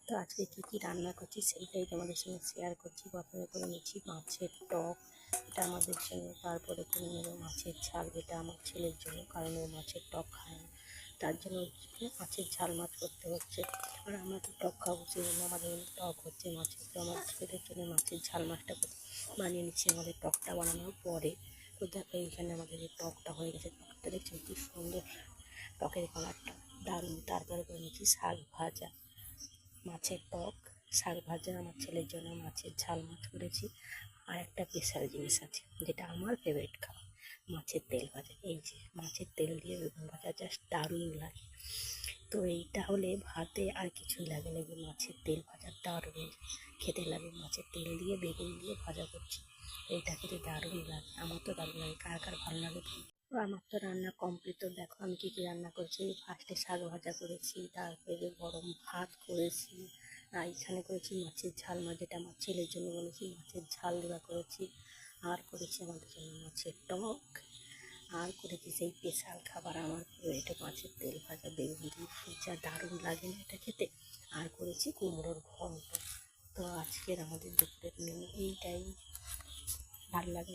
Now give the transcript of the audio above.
তো আজকে কী রান্না করছি সেইটাই তোমাদের সঙ্গে শেয়ার করছি। প্রথমে করে নিচ্ছি মাছের টক, এটা আমাদের জন্য। তারপরে করে নেবো মাছের ঝাল, যেটা আমার ছেলের জন্য, কারণ ও মাছের টক খায় না, তার জন্য মাছের ঝাল মাছ করতে হচ্ছে। আর আমরা তো টক খাবো, সেই জন্য আমাদের টক হচ্ছে মাছের। তো আমার ছেলের জন্য মাছের ঝাল মাছটা বানিয়ে নিচ্ছি আমাদের টকটা বানানোর পরে। তো দেখো এইখানে আমাদের এই টকটা হয়ে গেছে। টকটা দেখছেন কি সুন্দর, টকের কালারটা দারুণ। তারপরে করে নিচ্ছি শাক ভাজা, মাছের টক, শাক ভাজা, আমার ছেলের জন্য মাছের ঝাল মাছ করেছি। আর একটা স্পেশাল জিনিস আছে, যেটা আমার ফেভারিট খাবার, মাছের তেল ভাজা। এই যে মাছের তেল দিয়ে বেগুন ভাজা জাস্ট দারুণ লাগে। তো এইটা হলে ভাতে আর কিছুই লাগে না, যে মাছের তেল ভাজা দারুণ খেতে লাগে। মাছের তেল দিয়ে বেগুন দিয়ে ভাজা করছি, এইটা খেতে দারুণ লাগে। আমার তো দারুণ লাগে, কার কার ভালো লাগে। আমার তো রান্না কমপ্লিট। তো দেখো আমি কী কী রান্না করেছি। ফার্স্টে শাক ভাজা করেছি, তারপরে গরম ভাত করেছি, আর এখানে করেছি মাছের ঝাল মাছ, যেটা আমার ছেলের জন্য বলেছি, মাছের ঝাল দেওয়া করেছি। আর করেছি আমাদের জন্য মাছের টক, আর করেছি সেই স্পেশাল খাবার আমার এটা মাছের তেল ভাজা বেগুন দিয়ে, যা দারুণ লাগে না এটা খেতে। আর করেছি কুমড়োর ঘন্ট। তো আজকের আমাদের দুপুরের মেনু এইটাই। ভালো লাগে।